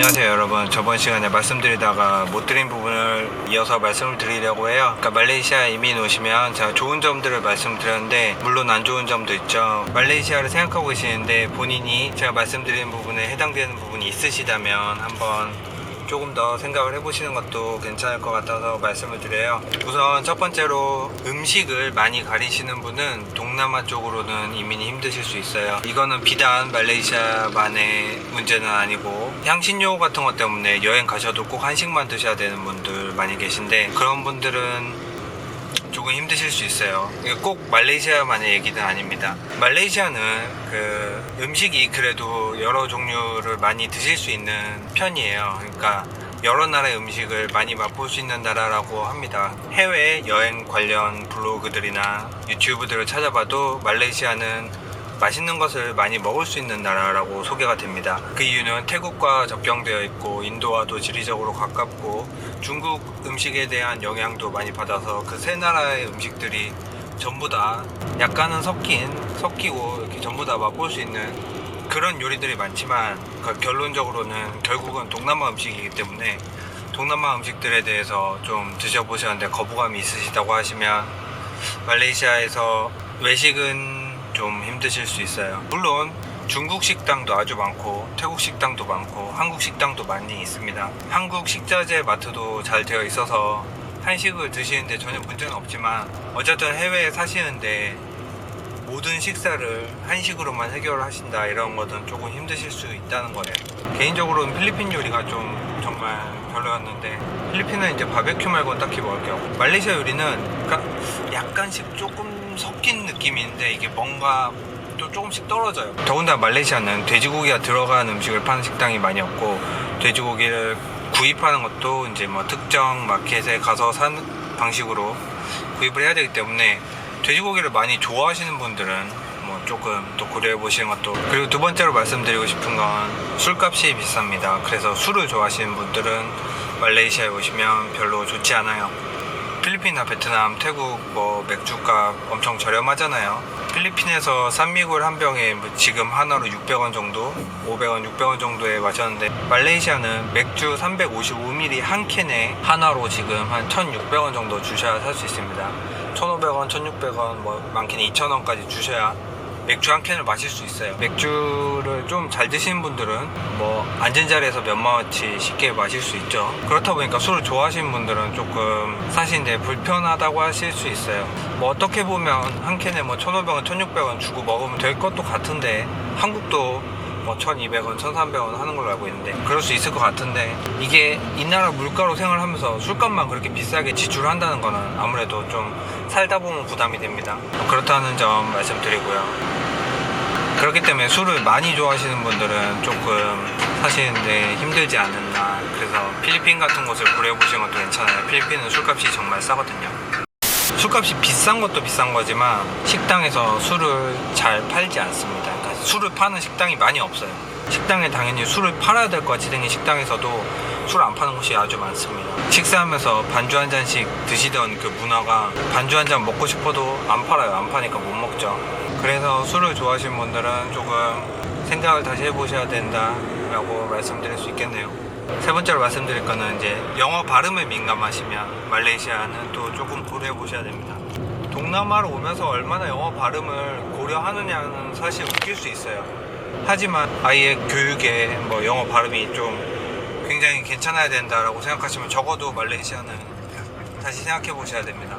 안녕하세요 여러분. 저번 시간에 말씀드리다가 못 드린 부분을 이어서 말씀을 드리려고 해요. 그러니까 말레이시아 이민 오시면 제가 좋은 점들을 말씀드렸는데 물론 안 좋은 점도 있죠. 말레이시아를 생각하고 계시는데 본인이 제가 말씀드린 부분에 해당되는 부분이 있으시다면 한번 조금 더 생각을 해보시는 것도 괜찮을 것 같아서 말씀을 드려요. 우선 첫 번째로 음식을 많이 가리시는 분은 동남아 쪽으로는 이민이 힘드실 수 있어요. 이거는 비단 말레이시아만의 문제는 아니고 향신료 같은 것 때문에 여행 가셔도 꼭 한식만 드셔야 되는 분들 많이 계신데 그런 분들은 조금 힘드실 수 있어요. 이게 꼭 말레이시아만의 얘기는 아닙니다. 말레이시아는 그 음식이 그래도 여러 종류를 많이 드실 수 있는 편이에요. 그러니까 여러 나라의 음식을 많이 맛볼 수 있는 나라라고 합니다. 해외 여행 관련 블로그들이나 유튜브들을 찾아봐도 말레이시아는 맛있는 것을 많이 먹을 수 있는 나라라고 소개가 됩니다. 그 이유는 태국과 접경되어 있고 인도와도 지리적으로 가깝고 중국 음식에 대한 영향도 많이 받아서 그 세 나라의 음식들이 전부 다 약간은 섞이고 이렇게 전부 다 맛볼 수 있는 그런 요리들이 많지만 결론적으로는 결국은 동남아 음식이기 때문에 동남아 음식들에 대해서 좀 드셔보셨는데 거부감이 있으시다고 하시면 말레이시아에서 외식은 좀 힘드실 수 있어요. 물론 중국 식당도 아주 많고 태국 식당도 많고 한국 식당도 많이 있습니다. 한국 식자재 마트도 잘 되어 있어서 한식을 드시는데 전혀 문제는 없지만 어쨌든 해외에 사시는데 모든 식사를 한식으로만 해결을 하신다 이런 것은 조금 힘드실 수 있다는 거예요. 개인적으로는 필리핀 요리가 좀 정말 별로였는데 필리핀은 이제 바베큐 말고는 딱히 먹을 게 없고 말레이시아 요리는 그러니까 약간씩 조금 섞인 느낌인데 이게 뭔가 또 조금씩 떨어져요. 더군다나 말레이시아는 돼지고기가 들어간 음식을 파는 식당이 많이 없고 돼지고기를 구입하는 것도 이제 뭐 특정 마켓에 가서 사는 방식으로 구입을 해야 되기 때문에 돼지고기를 많이 좋아하시는 분들은 뭐 조금 또 고려해 보시는 것도. 그리고 두 번째로 말씀드리고 싶은 건 술값이 비쌉니다. 그래서 술을 좋아하시는 분들은 말레이시아에 오시면 별로 좋지 않아요. 필리핀이나 베트남, 태국 뭐 맥주값 엄청 저렴하잖아요. 필리핀에서 산미굴 한 병에 지금 하나로 600원 정도, 500원, 600원 정도에 마셨는데 말레이시아는 맥주 355ml 한 캔에 하나로 지금 한 1,600원 정도 주셔야 살 수 있습니다. 1,500원, 1,600원, 뭐 많게는 2,000원까지 주셔야 맥주 한 캔을 마실 수 있어요. 맥주를 좀 잘 드시는 분들은 뭐 앉은 자리에서 몇만원치 쉽게 마실 수 있죠. 그렇다 보니까 술을 좋아하시는 분들은 조금 사시는데 불편하다고 하실 수 있어요. 뭐 어떻게 보면 한 캔에 뭐 1,500원, 1,600원 주고 먹으면 될 것도 같은데 한국도 뭐 1,200원, 1,300원 하는 걸로 알고 있는데 그럴 수 있을 것 같은데 이게 이 나라 물가로 생활하면서 술값만 그렇게 비싸게 지출한다는 거는 아무래도 좀 살다 보면 부담이 됩니다. 그렇다는 점 말씀드리고요. 그렇기 때문에 술을 많이 좋아하시는 분들은 조금 사시는데 힘들지 않았나. 그래서 필리핀 같은 곳을 고려해보시는 것도 괜찮아요. 필리핀은 술값이 정말 싸거든요. 술값이 비싼 것도 비싼 거지만 식당에서 술을 잘 팔지 않습니다. 그러니까 술을 파는 식당이 많이 없어요. 식당에 당연히 술을 팔아야 될 것 같이 생긴 식당에서도 술 안 파는 곳이 아주 많습니다. 식사하면서 반주 한 잔씩 드시던 그 문화가 반주 한 잔 먹고 싶어도 안 팔아요. 안 파니까 못 먹죠. 그래서 술을 좋아하시는 분들은 조금 생각을 다시 해보셔야 된다라고 말씀드릴 수 있겠네요. 세 번째로 말씀드릴 거는 이제 영어 발음에 민감하시면 말레이시아는 또 조금 고려해 보셔야 됩니다. 동남아로 오면서 얼마나 영어 발음을 고려하느냐는 사실 웃길 수 있어요. 하지만 아이의 교육에 뭐 영어 발음이 좀 굉장히 괜찮아야 된다라고 생각하시면 적어도 말레이시아는 다시 생각해 보셔야 됩니다.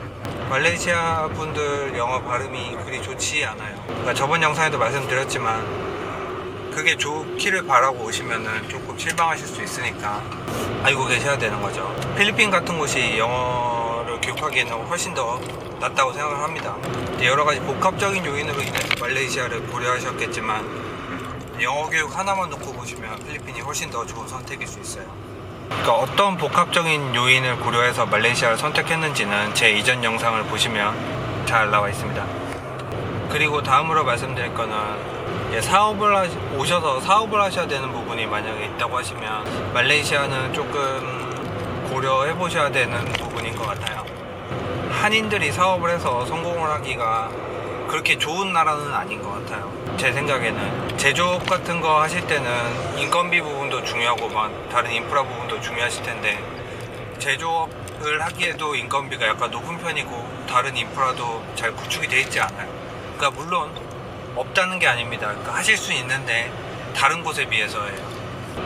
말레이시아 분들 영어 발음이 그리 좋지 않아요. 그러니까 저번 영상에도 말씀드렸지만 그게 좋기를 바라고 오시면은 조금 실망하실 수 있으니까 알고 계셔야 되는 거죠. 필리핀 같은 곳이 영어를 교육하기에는 훨씬 더 낫다고 생각을 합니다. 여러 가지 복합적인 요인으로 인해서 말레이시아를 고려하셨겠지만 영어 교육 하나만 놓고 보시면 필리핀이 훨씬 더 좋은 선택일 수 있어요. 그러니까 어떤 복합적인 요인을 고려해서 말레이시아를 선택했는지는 제 이전 영상을 보시면 잘 나와 있습니다. 그리고 다음으로 말씀드릴 거는 오셔서 사업을 하셔야 되는 부분이 만약에 있다고 하시면 말레이시아는 조금 고려해 보셔야 되는 부분인 것 같아요. 한인들이 사업을 해서 성공을 하기가 그렇게 좋은 나라는 아닌 것 같아요. 제 생각에는 제조업 같은 거 하실 때는 인건비 부분도 중요하고 막 다른 인프라 부분도 중요하실 텐데, 제조업을 하기에도 인건비가 약간 높은 편이고 다른 인프라도 잘 구축이 돼 있지 않아요. 그러니까 물론 없다는 게 아닙니다. 그러니까 하실 수 있는데 다른 곳에 비해서예요.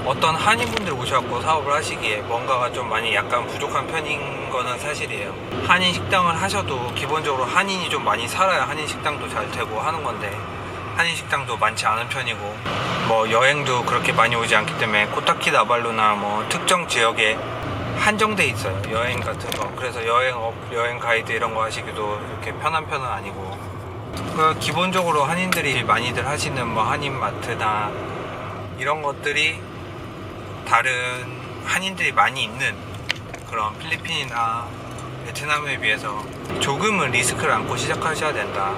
어떤 한인분들 오셔갖고 사업을 하시기에 뭔가가 좀 많이 약간 부족한 편인 거는 사실이에요. 한인 식당을 하셔도 기본적으로 한인이 좀 많이 살아야 한인 식당도 잘 되고 하는 건데, 한인 식당도 많지 않은 편이고, 뭐 여행도 그렇게 많이 오지 않기 때문에 코타키나발루나 뭐 특정 지역에 한정돼 있어요, 여행 같은 거. 그래서 여행 가이드 이런 거 하시기도 그렇게 편한 편은 아니고, 기본적으로 한인들이 많이들 하시는 뭐 한인마트나 이런 것들이 다른 한인들이 많이 있는 그런 필리핀이나 베트남에 비해서 조금은 리스크를 안고 시작하셔야 된다.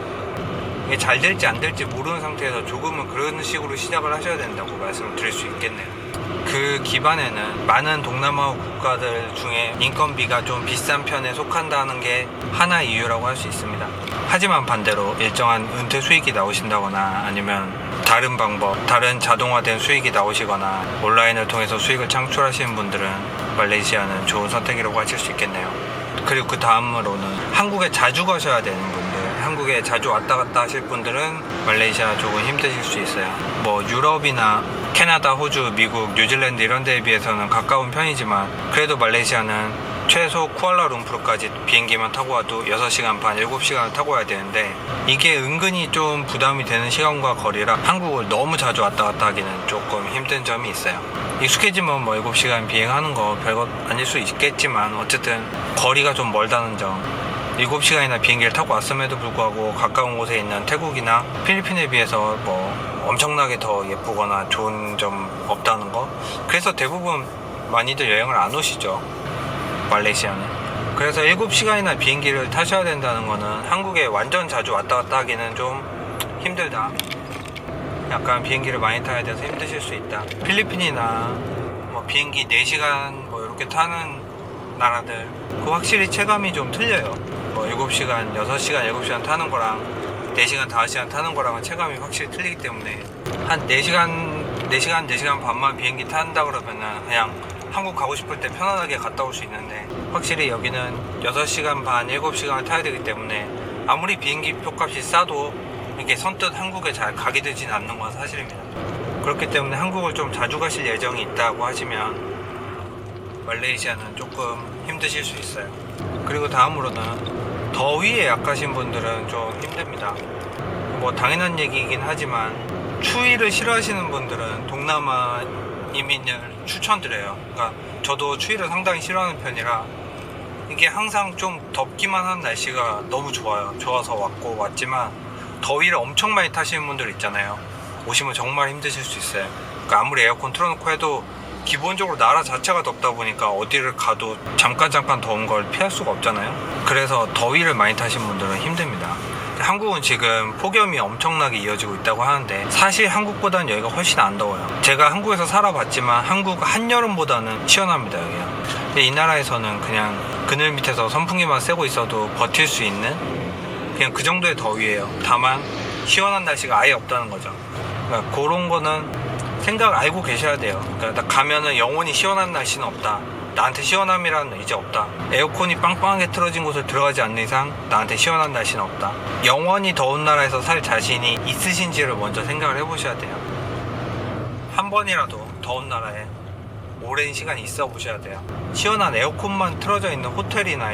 이게 잘 될지 안 될지 모르는 상태에서 조금은 그런 식으로 시작을 하셔야 된다고 말씀을 드릴 수 있겠네요. 그 기반에는 많은 동남아 국가들 중에 인건비가 좀 비싼 편에 속한다는 게 하나의 이유라고 할 수 있습니다. 하지만 반대로 일정한 은퇴 수익이 나오신다거나 아니면 다른 방법, 다른 자동화된 수익이 나오시거나 온라인을 통해서 수익을 창출하시는 분들은 말레이시아는 좋은 선택이라고 하실 수 있겠네요. 그리고 그 다음으로는 한국에 자주 가셔야 되는 분들, 한국에 자주 왔다 갔다 하실 분들은 말레이시아 조금 힘드실 수 있어요. 뭐 유럽이나 캐나다, 호주, 미국, 뉴질랜드 이런 데에 비해서는 가까운 편이지만, 그래도 말레이시아는 최소 쿠알라룸푸르까지 비행기만 타고 와도 6시간 반, 7시간을 타고 와야 되는데, 이게 은근히 좀 부담이 되는 시간과 거리라 한국을 너무 자주 왔다 갔다 하기는 조금 힘든 점이 있어요. 익숙해지면 뭐 7시간 비행하는 거 별것 아닐 수 있겠지만, 어쨌든 거리가 좀 멀다는 점, 7시간이나 비행기를 타고 왔음에도 불구하고 가까운 곳에 있는 태국이나 필리핀에 비해서 뭐 엄청나게 더 예쁘거나 좋은 점 없다는 거. 그래서 대부분 많이들 여행을 안 오시죠, 말레이시아는. 그래서 7시간이나 비행기를 타셔야 된다는 거는 한국에 완전 자주 왔다 갔다 하기는 좀 힘들다. 약간 비행기를 많이 타야 돼서 힘드실 수 있다. 필리핀이나 뭐 비행기 4시간 뭐 이렇게 타는 나라들, 그 확실히 체감이 좀 틀려요. 뭐 7시간, 6시간, 7시간 타는 거랑 4시간, 5시간 타는 거랑은 체감이 확실히 틀리기 때문에, 한 4시간 반만 비행기 탄다 그러면은 그냥 한국 가고 싶을 때 편안하게 갔다 올 수 있는데, 확실히 여기는 6시간 반, 7시간을 타야 되기 때문에 아무리 비행기 표값이 싸도 이렇게 선뜻 한국에 잘 가게 되진 않는 건 사실입니다. 그렇기 때문에 한국을 좀 자주 가실 예정이 있다고 하시면 말레이시아는 조금 힘드실 수 있어요. 그리고 다음으로는 더위에 약하신 분들은 좀 힘듭니다. 뭐 당연한 얘기이긴 하지만 추위를 싫어하시는 분들은 동남아 이민을 추천드려요. 그러니까 저도 추위를 상당히 싫어하는 편이라 이게 항상 좀 덥기만 한 날씨가 너무 좋아서 왔지만, 더위를 엄청 많이 타시는 분들 있잖아요. 오시면 정말 힘드실 수 있어요. 그러니까 아무리 에어컨 틀어놓고 해도 기본적으로 나라 자체가 덥다 보니까 어디를 가도 잠깐 더운 걸 피할 수가 없잖아요. 그래서 더위를 많이 타신 분들은 힘듭니다. 한국은 지금 폭염이 엄청나게 이어지고 있다고 하는데, 사실 한국보다는 여기가 훨씬 안 더워요. 제가 한국에서 살아봤지만 한국 한여름보다는 시원합니다, 여기가. 근데 이 나라에서는 그냥 그늘 밑에서 선풍기만 쐬고 있어도 버틸 수 있는 그냥 그 정도의 더위예요. 다만 시원한 날씨가 아예 없다는 거죠. 그러니까 그런 거는 생각 알고 계셔야 돼요. 그러니까 가면은 영원히 시원한 날씨는 없다. 나한테 시원함이라는 이제 없다. 에어컨이 빵빵하게 틀어진 곳을 들어가지 않는 이상 나한테 시원한 날씨는 없다. 영원히 더운 나라에서 살 자신이 있으신지를 먼저 생각을 해보셔야 돼요. 한 번이라도 더운 나라에 오랜 시간 있어 보셔야 돼요. 시원한 에어컨만 틀어져 있는 호텔이나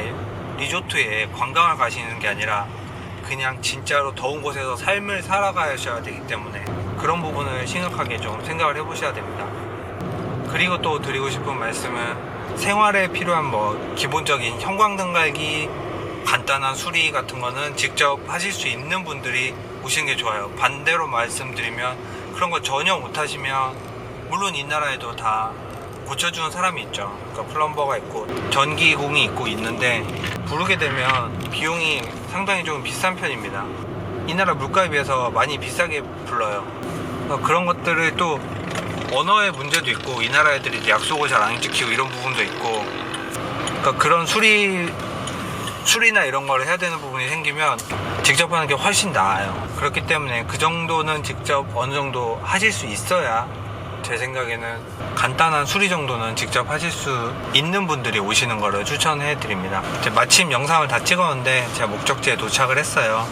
리조트에 관광을 가시는 게 아니라 그냥 진짜로 더운 곳에서 삶을 살아가셔야 되기 때문에 그런 부분을 심각하게 좀 생각을 해보셔야 됩니다. 그리고 또 드리고 싶은 말씀은, 생활에 필요한 뭐 기본적인 형광등 갈기, 간단한 수리 같은 거는 직접 하실 수 있는 분들이 오시는 게 좋아요. 반대로 말씀드리면 그런 거 전혀 못 하시면, 물론 이 나라에도 다 고쳐주는 사람이 있죠. 그러니까 플럼버가 있고 전기공이 있는데 부르게 되면 비용이 상당히 좀 비싼 편입니다. 이 나라 물가에 비해서 많이 비싸게 불러요. 그러니까 그런 것들을 또 언어의 문제도 있고, 이 나라 애들이 약속을 잘 안 지키고 이런 부분도 있고, 그러니까 그런 수리 수리나 이런 걸 해야 되는 부분이 생기면 직접 하는 게 훨씬 나아요. 그렇기 때문에 그 정도는 직접 어느 정도 하실 수 있어야, 제 생각에는 간단한 수리 정도는 직접 하실 수 있는 분들이 오시는 거를 추천해 드립니다. 마침 영상을 다 찍었는데 제가 목적지에 도착을 했어요.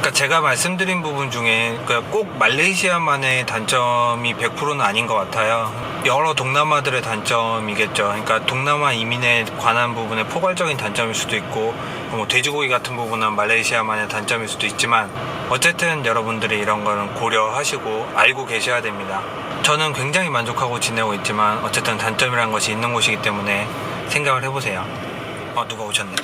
그러니까 제가 말씀드린 부분 중에 꼭 말레이시아만의 단점이 100%는 아닌 것 같아요. 여러 동남아들의 단점이겠죠. 그러니까 동남아 이민에 관한 부분의 포괄적인 단점일 수도 있고, 뭐 돼지고기 같은 부분은 말레이시아만의 단점일 수도 있지만, 어쨌든 여러분들이 이런 거는 고려하시고 알고 계셔야 됩니다. 저는 굉장히 만족하고 지내고 있지만 어쨌든 단점이라는 것이 있는 곳이기 때문에 생각을 해보세요. 누가 오셨네.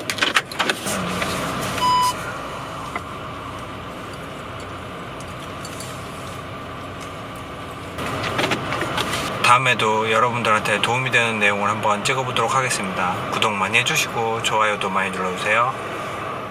다음에도 여러분들한테 도움이 되는 내용을 한번 찍어보도록 하겠습니다. 구독 많이 해주시고 좋아요도 많이 눌러주세요.